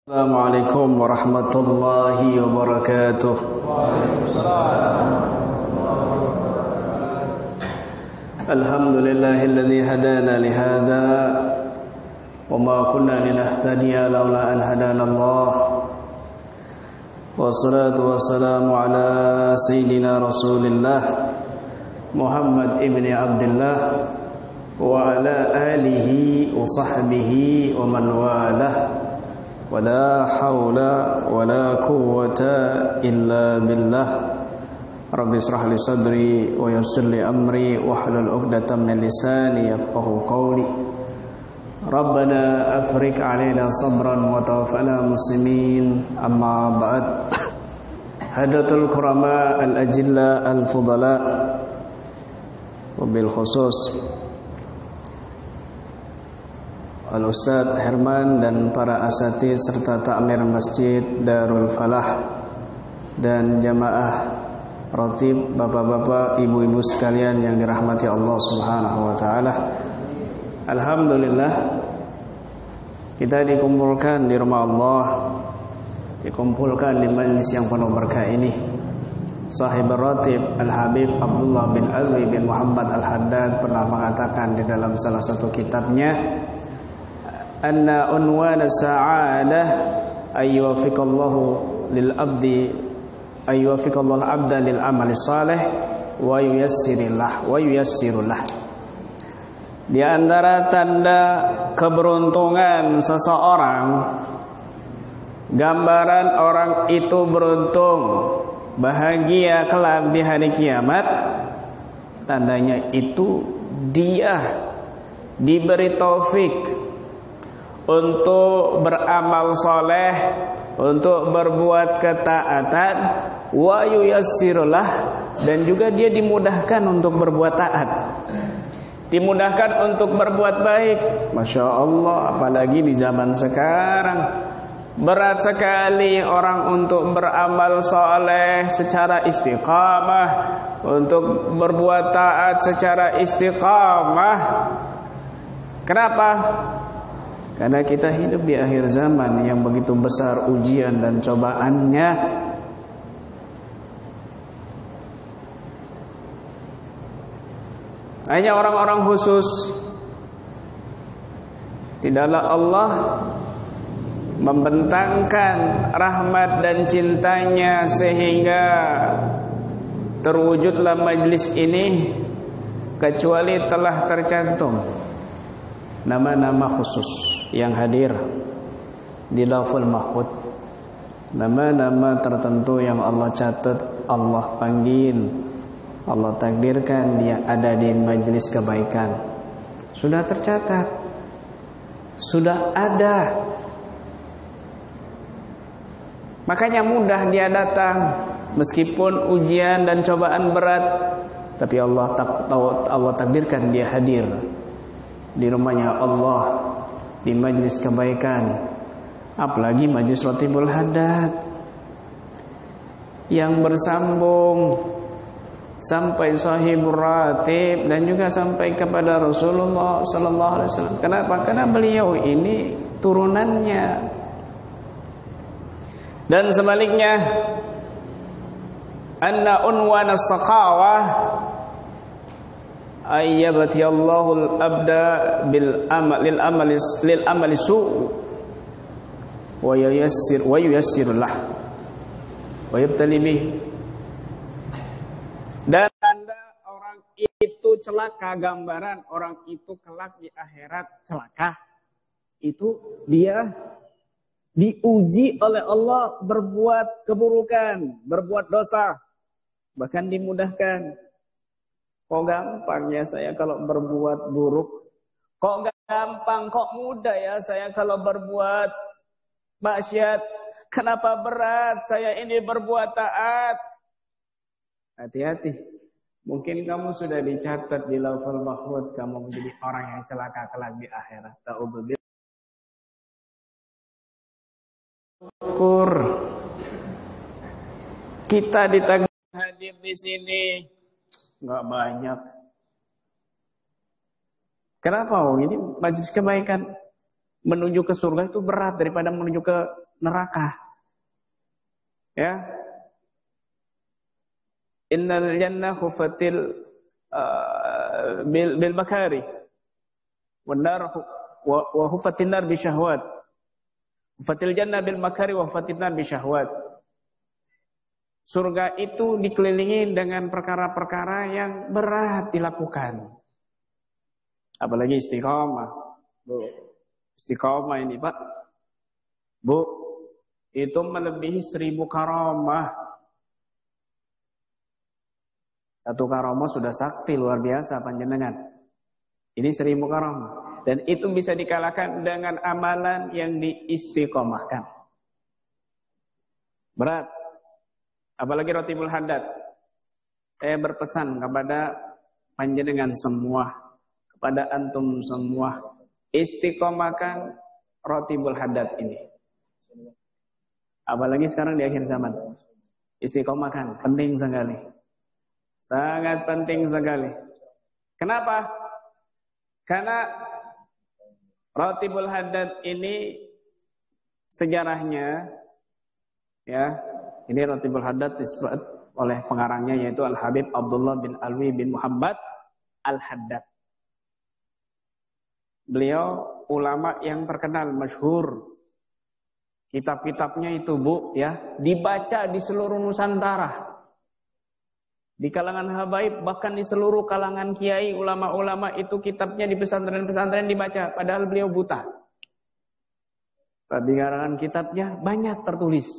Assalamualaikum warahmatullahi wabarakatuh. Alhamdulillahilladzi hadana lihada wa ma kunna linahtadiya laula an hadana Allah. Wassalatu wassalamu ala sayyidina Rasulillah Muhammad ibni Abdullah wa ala alihi wa sahbihi wa man walah. ولا حول ولا قوة إلا بالله رب اشرح لي صدري ويسر لي أمري واحلل عقدة من لساني يفقهوا قولي ربنا أفرج علينا صبرا وتوفنا مسلمين أما بعد حضرة الكرماء الأجلاء الفضلاء وبالخصوص Al-Ustadz Herman dan para asatidz serta takmir Masjid Darul Falah dan jamaah rotib, bapak-bapak, ibu-ibu sekalian yang dirahmati Allah Subhanahu wa taala. Alhamdulillah kita dikumpulkan di rumah Allah, dikumpulkan di majelis yang penuh berkah ini. Sahib rotib Al-Habib Abdullah bin Alwi bin Muhammad Al-Haddad pernah mengatakan di dalam salah satu kitabnya, anna unwan as-sa'adah ayyufiqallahu lil abdi ayyufiqallahu al-abda lil amali salih wa yuyassirullah. Di antara tanda keberuntungan seseorang, gambaran orang itu beruntung, bahagia kelak di hari kiamat, tandanya itu dia diberi taufik untuk beramal soleh, untuk berbuat ketaatan, wa yuyassirullah, dan juga dia dimudahkan untuk berbuat taat, dimudahkan untuk berbuat baik. Masya Allah, apalagi di zaman sekarang berat sekali orang untuk beramal soleh secara istiqamah, untuk berbuat taat secara istiqamah. Kenapa? Karena kita hidup di akhir zaman yang begitu besar ujian dan cobaannya. Hanya orang-orang khusus. Tidaklah Allah membentangkan rahmat dan cintanya sehingga terwujudlah majlis ini kecuali telah tercantum nama-nama khusus yang hadir di Lauhul Mahfuz, nama-nama tertentu yang Allah catat, Allah panggil, Allah takdirkan dia ada di majelis kebaikan. Sudah tercatat, sudah ada. Makanya mudah dia datang meskipun ujian dan cobaan berat, tapi Allah takdirkan dia hadir di rumahnya Allah, di majlis kebaikan. Apalagi majlis Ratibul Haddad yang bersambung sampai Sahibur Ratib dan juga sampai kepada Rasulullah sallallahu alaihi wasallam. Kenapa? Karena beliau ini turunannya. Dan sebaliknya, anna unwan as-saqawah ayyabati Allahul abda bil amali su' wa yuyassirullah wa yabtali bih. Dan tanda orang itu celaka, gambaran orang itu kelak di akhirat celaka, itu dia diuji oleh Allah berbuat keburukan, berbuat dosa, bahkan dimudahkan. Kok gampang ya saya kalau berbuat buruk? Kok gampang, kok mudah ya saya kalau berbuat maksiat? Kenapa berat saya ini berbuat taat? Hati-hati. Mungkin kamu sudah dicatat di Lauhul Mahfuz, kamu menjadi orang yang celaka kelak di akhirat. Ta'udzubillah. Kita ditakdir hadir di sini nggak banyak. Kenapa? Ini majelis kebaikan. menuju ke surga itu berat daripada menuju ke neraka. Ya. Innal jannah hufatil bil makari wan nar wa hufatin nar bi syahwat. Hufatil jannah bil makari wa hufatin nar bi syahwat. Surga itu dikelilingi dengan perkara-perkara yang berat dilakukan. Apalagi istiqomah. Bu, istiqomah ini, Pak. Bu, itu melebihi 1000 karamah. Satu karamah sudah sakti luar biasa panjenengan. Ini 1000 karamah. Dan itu bisa dikalahkan dengan amalan yang diistiqomahkan. Berat. Apalagi rotibul haddad. Saya berpesan kepada panjenengan semua, kepada antum semua, istiqomahkan rotibul haddad ini. Apalagi sekarang di akhir zaman. Istiqomahkan, penting sekali. Sangat penting sekali. Kenapa? Karena rotibul haddad ini sejarahnya, ya, ini rotibul haddad disebut oleh pengarangnya yaitu Al-Habib Abdullah bin Alwi bin Muhammad Al-Haddad. Beliau ulama yang terkenal, masyhur. Kitab-kitabnya itu, Bu, ya, dibaca di seluruh Nusantara. Di kalangan habaib, bahkan di seluruh kalangan kiai, ulama-ulama itu kitabnya di pesantren-pesantren dibaca, padahal beliau buta. Tapi karangan kitabnya banyak tertulis.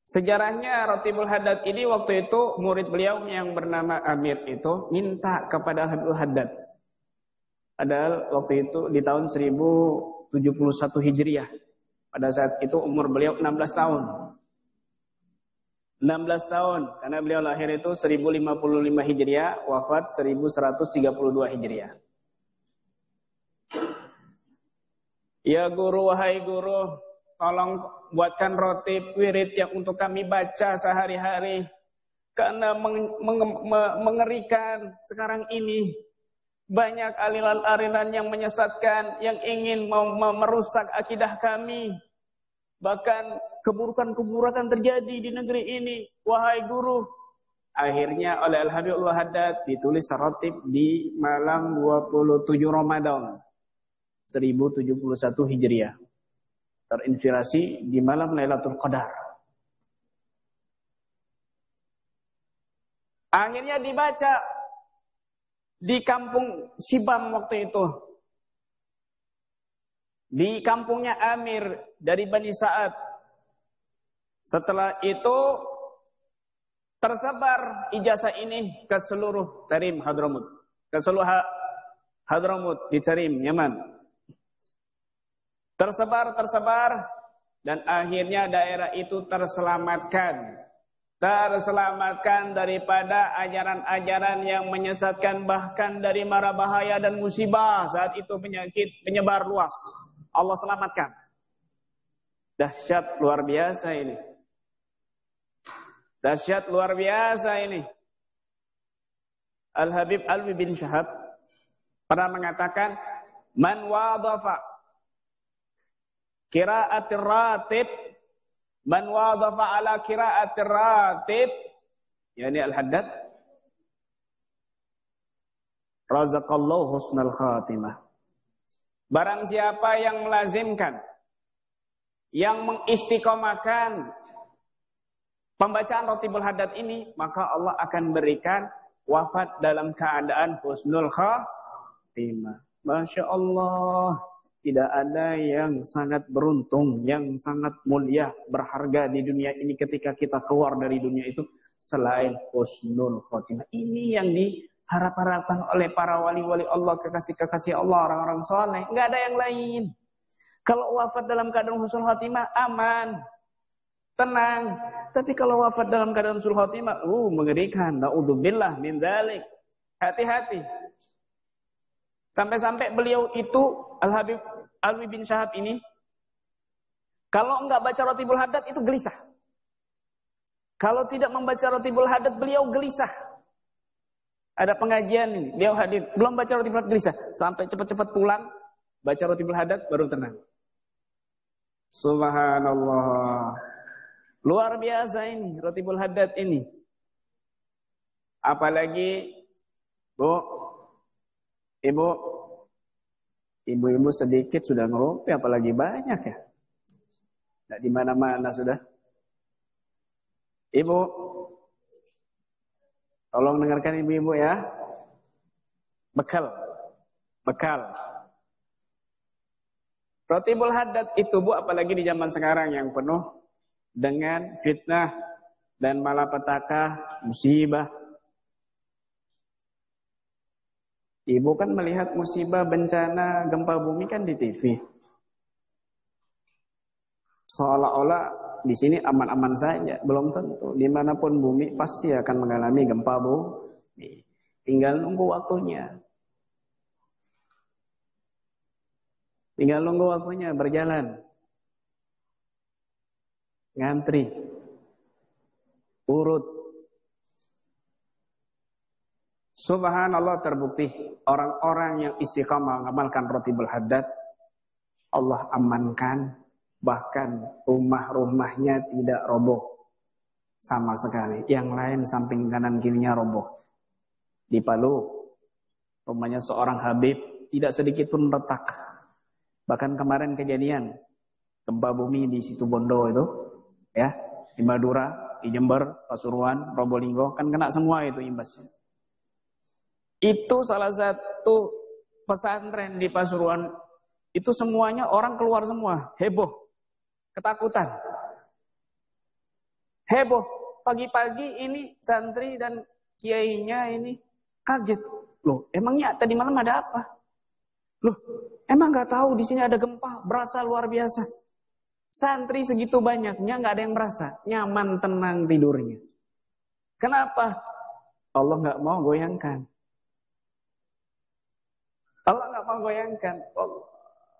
Sejarahnya rotibul haddad ini waktu itu murid beliau yang bernama Amir itu minta kepada Habibul Haddad. Padahal waktu itu di tahun 1071 Hijriah. Pada saat itu umur beliau 16 tahun. 16 tahun karena beliau lahir itu 1055 Hijriah, wafat 1132 Hijriah. Ya guru, wahai guru, tolong buatkan rotib wirid yang untuk kami baca sehari-hari. Karena mengerikan sekarang ini. Banyak aliran-aliran yang menyesatkan, yang ingin merusak akidah kami. Bahkan keburukan-keburukan terjadi di negeri ini. Wahai guru. Akhirnya oleh Al-Habibullah Haddad ditulis rotib di malam 27 Ramadan 1071 Hijriah. Terinspirasi di malam Lailatul Qadar. Akhirnya dibaca di kampung Sibam waktu itu. Di kampungnya Amir dari Bani Sa'ad. Setelah itu tersebar ijazah ini ke seluruh Tarim Hadramut. Ke seluruh Hadramut di Tarim, Yaman. Tersebar dan akhirnya daerah itu terselamatkan daripada ajaran-ajaran yang menyesatkan, bahkan dari mara bahaya dan musibah saat itu penyakit menyebar luas. Allah selamatkan. Dahsyat luar biasa ini. Dahsyat luar biasa ini. Al-Habib Alwi bin Syahab pernah mengatakan, man wadafa qira'atir ratib, man wadafa ala qira'atir ratib, yani Al-Haddad, razaqallahu husnal khatimah. Barang siapa yang melazimkan, yang mengistiqomahkan pembacaan rotibul haddad ini, maka Allah akan berikan wafat dalam keadaan husnul khatimah. Masya Allah. Tidak ada yang sangat beruntung, yang sangat mulia, berharga di dunia ini ketika kita keluar dari dunia itu selain husnul khotimah. Ini yang diharap-harapkan oleh para wali-wali Allah, kekasih-kekasih Allah, orang-orang soleh. Enggak ada yang lain. Kalau wafat dalam keadaan husnul khotimah, aman, tenang. Tapi kalau wafat dalam keadaan husnul khotimah, mengerikan. Na'udzubillah min dzalik. Hati-hati. Sampai-sampai beliau itu, Al-Habib Alwi bin Syahab ini, kalau enggak baca rotibul haddad itu gelisah. Kalau tidak membaca rotibul haddad, beliau gelisah. Ada pengajian ini, beliau hadir, belum baca rotibul haddad gelisah. Sampai cepat-cepat pulang, Baca Rotibul Haddad baru tenang. Subhanallah. Luar biasa ini Rotibul Haddad ini. Apalagi Bu, Ibu, ibu-ibu sedikit sudah ngeropi, apalagi banyak ya. Tidak di mana-mana sudah. Ibu, tolong dengarkan ibu-ibu ya. Bekal. Rotibul Haddad itu Bu, apalagi di zaman sekarang yang penuh dengan fitnah dan malapetaka, musibah. Ibu kan melihat musibah, bencana, gempa bumi kan di TV. Seolah-olah di sini aman-aman saja, belum tentu. Dimanapun bumi pasti akan mengalami gempa bumi. Tinggal nunggu waktunya. Berjalan. Ngantri. Urut. Subhanallah, terbukti orang-orang yang istiqamah mengamalkan Rotibul Haddad, Allah amankan, bahkan rumah-rumahnya tidak roboh sama sekali. Yang lain samping kanan kirinya roboh. Di Palu, rumahnya seorang Habib tidak sedikit pun retak. Bahkan kemarin kejadian gempa bumi di Situbondo itu, ya, di Madura, di Jember, Pasuruan, Probolinggo, kan kena semua itu imbasnya. Itu salah satu pesantren di Pasuruan, itu semuanya orang keluar semua, heboh, ketakutan. Heboh, pagi-pagi ini santri dan kiainya ini kaget. Loh, emangnya tadi malam ada apa? Loh, emang nggak tahu di sini ada gempa, berasa luar biasa. Santri segitu banyaknya nggak ada yang merasa, nyaman, tenang tidurnya. Kenapa? Allah nggak mau goyangkan.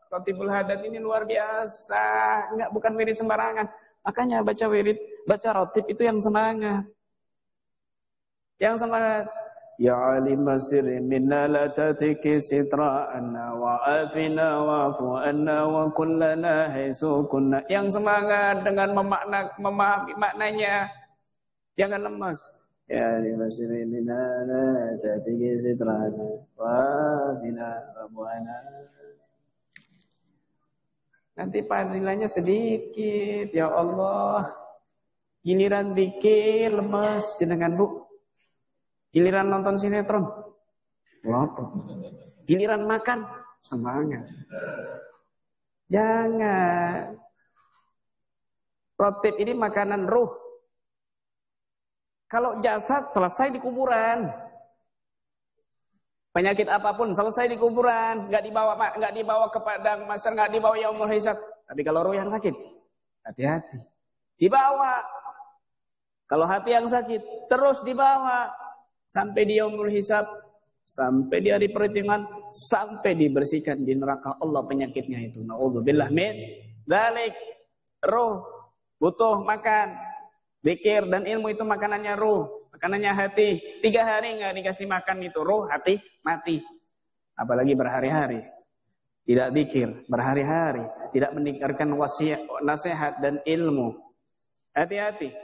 Rotibul Haddad ini luar biasa, bukan wirid sembarangan. Makanya baca rotib itu yang semangat. Ya alim sirri minna la tatiki sitra'anna wa afina wa'fu anna wa kullana haisu kunna. Yang semangat dengan memahami maknanya. Jangan lemas. Ya alim sirri minna la tatiki sitra'anna wa afina wa'fu anna. Nanti panggilannya sedikit, ya Allah. Giliran dikir lemes jenengan Bu. Giliran nonton sinetron, ngotot. Giliran makan, semangat. Jangan. Rotib ini makanan ruh. Kalau jasad selesai di kuburan. Penyakit apapun selesai di kuburan, nggak dibawa ke padang mahsyar, nggak dibawa yaumul hisab. Tapi kalau ruh yang sakit, hati-hati. Dibawa. Kalau hati yang sakit, terus dibawa. Sampai di yaumul hisab, sampai di hari perhitungan, sampai dibersihkan di neraka Allah penyakitnya itu. Na'udzubillah min dzalik. Ruh butuh makan, zikir dan ilmu itu makanannya ruh, makanannya hati. 3 hari enggak dikasih makan itu ruh, hati mati. Apalagi berhari-hari tidak zikir, berhari-hari tidak mendengarkan wasiat, nasihat dan ilmu. Hati-hati.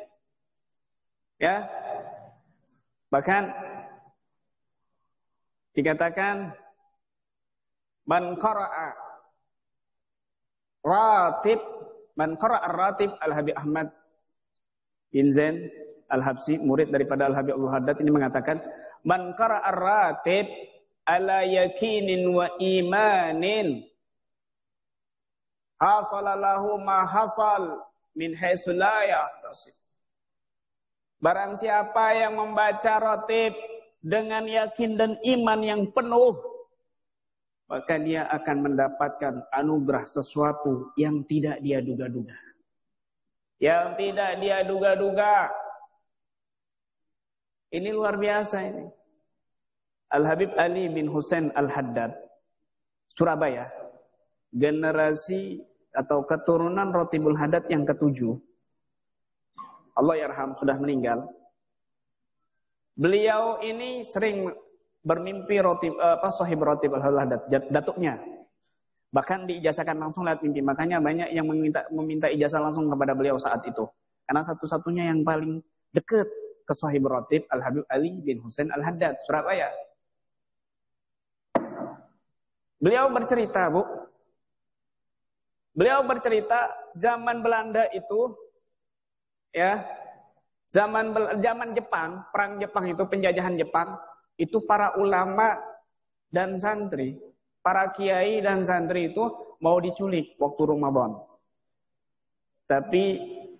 Ya. Bahkan dikatakan man qara'a ar-ratib Al-Habib Ahmad bin Zain Al-Habsi, murid daripada Al-Habib Abdul Haddad, ini mengatakan man qara'a ar-ratib ala yakinin wa imanin hasalalahu ma hasal min haitsu la yahtasib. Barang siapa yang membaca rotib dengan yakin dan iman yang penuh, maka dia akan mendapatkan anugerah sesuatu yang tidak dia duga-duga. Ini luar biasa ini. Al-Habib Ali bin Husain Al-Haddad, Surabaya, generasi atau keturunan Rotibul Haddad yang ke-7. Allah yarham, sudah meninggal. Beliau ini sering bermimpi sahib Rotib Al-Haddad, datuknya. Bahkan diijazahkan langsung lewat mimpi. Makanya banyak yang meminta ijazah langsung kepada beliau saat itu. Karena satu-satunya yang paling dekat ke Sahibul Ratib Al-Habib Ali bin Husain Al-Haddad, Surabaya. Beliau bercerita, Bu. Beliau bercerita zaman Belanda itu, ya, zaman Jepang, perang Jepang itu, penjajahan Jepang, itu para ulama dan santri, para kiai dan santri itu mau diculik waktu Ramadan. Tapi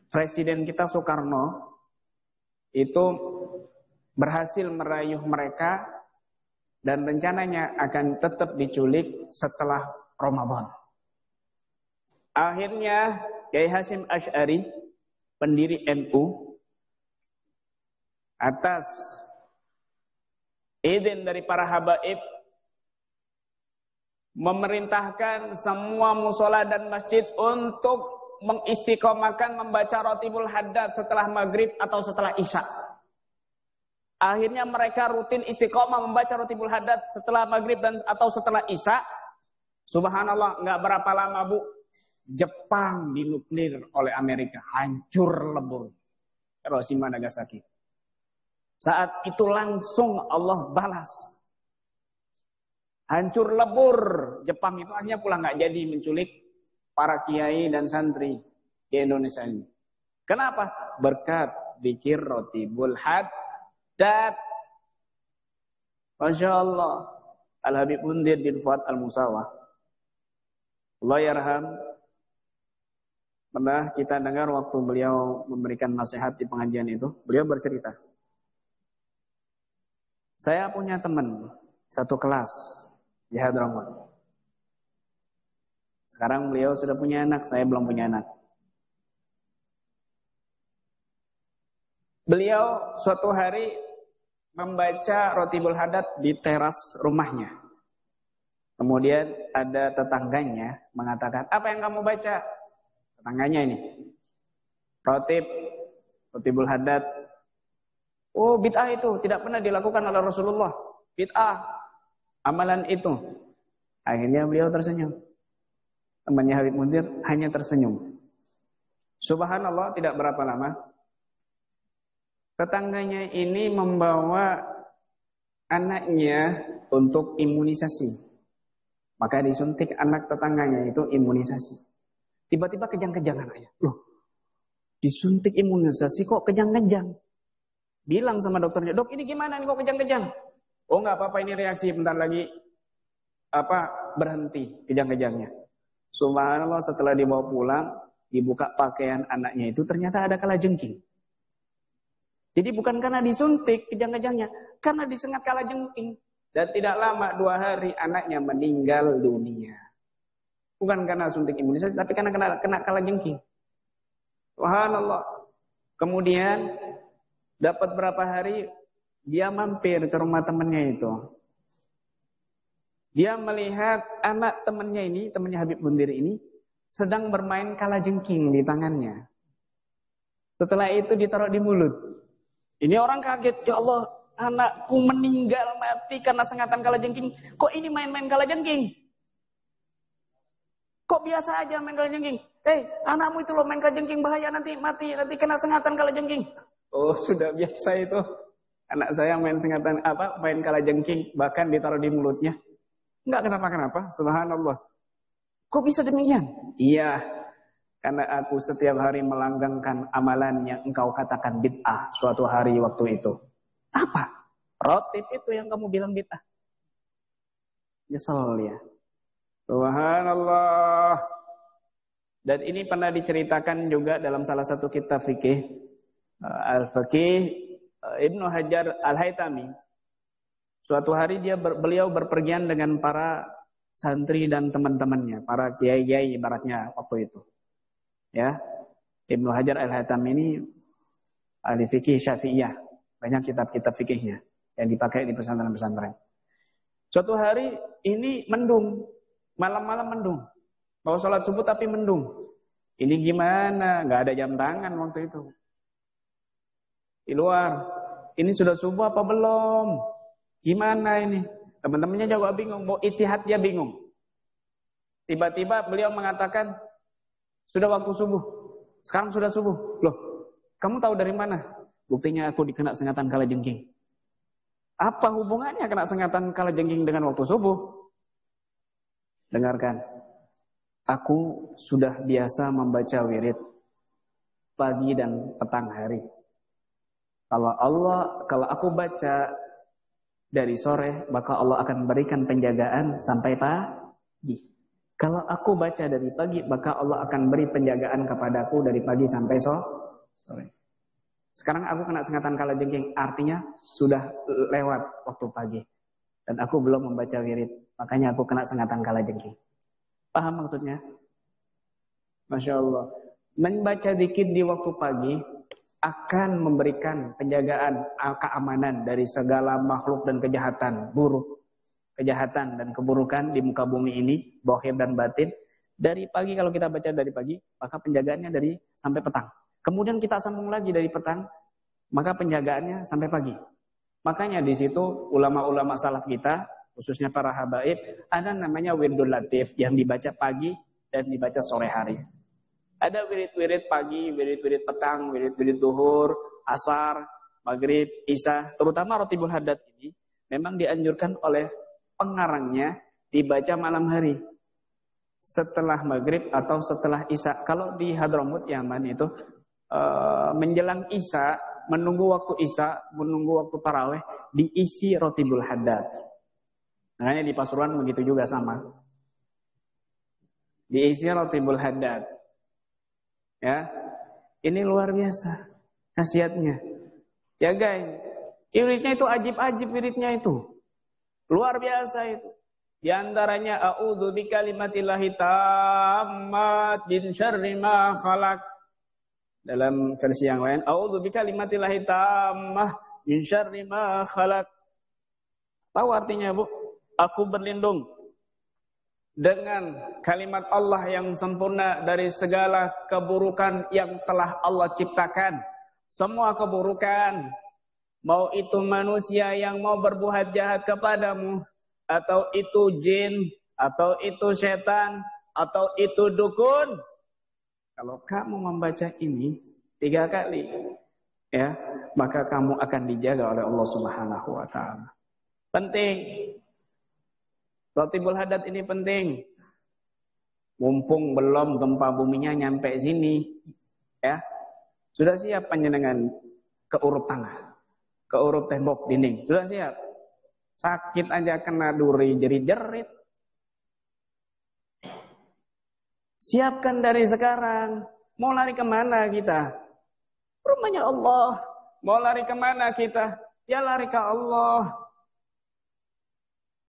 Presiden kita Soekarno itu berhasil merayu mereka dan rencananya akan tetap diculik setelah Ramadan. Akhirnya Kiai Hasyim Asy'ari, pendiri NU, atas izin dari para habaib memerintahkan semua musola dan masjid untuk mengistiqomahkan membaca Ratibul Haddad setelah maghrib atau setelah isya. Akhirnya mereka rutin istiqomah membaca Ratibul Haddad setelah maghrib dan atau setelah isya. Subhanallah, nggak berapa lama, Bu, Jepang dinuklir oleh Amerika, hancur lebur. Hiroshima Nagasaki. Saat itu langsung Allah balas. Hancur lebur. Jepang itu akhirnya pulang, nggak jadi menculik para kiai dan santri di Indonesia ini. Kenapa? Berkat zikir Ratibul Haddad. Masya Allah. Al-Habib Mundir bin Fuad Al-Musawah, Allah yarham, pernah kita dengar waktu beliau memberikan nasihat di pengajian itu, beliau bercerita, saya punya teman satu kelas di Hadramaut. Sekarang beliau sudah punya anak, saya belum punya anak. Beliau suatu hari membaca Ratibul Haddad di teras rumahnya. Kemudian ada tetangganya mengatakan, apa yang kamu baca? Tetangganya ini, Ratibul Haddad. Oh, bid'ah itu, tidak pernah dilakukan oleh Rasulullah. Bid'ah, amalan itu. Akhirnya beliau tersenyum. Temannya Habib Mundir hanya tersenyum. Subhanallah, tidak berapa lama tetangganya ini membawa anaknya untuk imunisasi. Maka disuntik anak tetangganya itu imunisasi. Tiba-tiba kejang-kejangan ayah. Loh, disuntik imunisasi kok kejang-kejang? Bilang sama dokternya, dok ini gimana nih kok kejang-kejang? Oh nggak apa-apa, ini reaksi, bentar lagi berhenti kejang-kejangnya. Subhanallah, setelah dibawa pulang, dibuka pakaian anaknya itu ternyata ada kalajengking. Jadi bukan karena disuntik kejang-kejangnya, karena disengat kalajengking. Dan tidak lama, 2 hari anaknya meninggal dunia. Bukan karena suntik imunisasi, tapi karena kena kalajengking. Subhanallah. Kemudian dapat berapa hari, dia mampir ke rumah temannya itu. Dia melihat anak temannya ini, temannya Habib Mundir ini, sedang bermain kalajengking di tangannya. Setelah itu ditaruh di mulut. Ini orang kaget, ya Allah, anakku meninggal mati karena sengatan kalajengking. Kok ini main-main kalajengking? Kok biasa aja main kalajengking? Anakmu itu loh main kalajengking, bahaya nanti mati, nanti kena sengatan kalajengking. Oh, sudah biasa itu. Anak saya main sengatan main kalajengking, bahkan ditaruh di mulutnya. Enggak kenapa-kenapa, subhanallah. Kok bisa demikian? Iya, karena aku setiap hari melanggengkan amalan yang engkau katakan bid'ah suatu hari waktu itu. Apa? Ratib itu yang kamu bilang bid'ah. Nyesel ya. Subhanallah. Dan ini pernah diceritakan juga dalam salah satu kitab fikih, Al-Faqih Ibnu Hajar Al-Haytami. Suatu hari beliau berpergian dengan para santri dan teman-temannya, para kiai-kiai ibaratnya waktu itu. Ya, Ibnu Hajar Al-Haytami ini ahli fikih Syafi'iyah, banyak kitab-kitab fikihnya yang dipakai di pesantren-pesantren. Suatu hari ini mendung, malam-malam mendung, mau sholat subuh tapi mendung. Ini gimana? Nggak ada jam tangan waktu itu. Di luar, ini sudah subuh apa belum? Gimana ini? Teman-temannya juga bingung, mau ijtihad dia bingung. Tiba-tiba beliau mengatakan, sudah waktu subuh. Sekarang sudah subuh. Loh, kamu tahu dari mana? Buktinya aku dikena sengatan kalajengking. Apa hubungannya kena sengatan kalajengking dengan waktu subuh? Dengarkan. Aku sudah biasa membaca wirid pagi dan petang hari. Kalau aku baca dari sore, maka Allah akan berikan penjagaan sampai pagi. Kalau aku baca dari pagi, maka Allah akan beri penjagaan kepadaku dari pagi sampai sore. Sekarang aku kena sengatan kalajengking, artinya sudah lewat waktu pagi. Dan aku belum membaca wirid, makanya aku kena sengatan kalajengking. Paham maksudnya? Masya Allah. Membaca zikir di waktu pagi akan memberikan penjagaan, keamanan dari segala makhluk dan kejahatan buruk, kejahatan dan keburukan di muka bumi ini, zahir dan batin. Dari pagi, kalau kita baca dari pagi, maka penjagaannya dari sampai petang. Kemudian kita sambung lagi dari petang, maka penjagaannya sampai pagi. Makanya di situ ulama-ulama salaf kita, khususnya para habaib, ada namanya wirdul latif yang dibaca pagi dan dibaca sore hari. Ada wirid-wirid pagi, wirid-wirid petang, wirid-wirid duhur, asar, maghrib, isya. Terutama Rotibul Haddad ini memang dianjurkan oleh pengarangnya dibaca malam hari. Setelah maghrib atau setelah isya. Kalau di Hadramut Yaman itu menjelang isya, menunggu waktu isya, menunggu waktu tarawih, diisi Rotibul Haddad. Makanya di Pasuruan begitu juga sama. Diisi Rotibul Haddad. Ya, ini luar biasa khasiatnya. Ya guys, wiridnya itu ajib-ajib wiridnya itu. Luar biasa itu. Di antaranya a'udzu bikalimatillahi tammat min syarri ma khalaq. Dalam versi yang lain, a'udzu bikalimatillahi tammah min syarri ma khalaq. Tahu artinya, Bu? Aku berlindung dengan kalimat Allah yang sempurna dari segala keburukan yang telah Allah ciptakan. Semua keburukan, mau itu manusia yang mau berbuat jahat kepadamu, atau itu jin, atau itu setan, atau itu dukun. Kalau kamu membaca ini 3 kali, ya, maka kamu akan dijaga oleh Allah Subhanahu wa taala. Penting. Rotibul Haddad ini penting. Mumpung belum gempa buminya nyampe sini, ya. Sudah siap panjenengan keurup tanah, keurup tembok dinding, sudah siap. Sakit aja kena duri jerit-jerit. Siapkan dari sekarang. Mau lari kemana kita? Rumahnya Allah. Mau lari kemana kita? Ya lari ke Allah.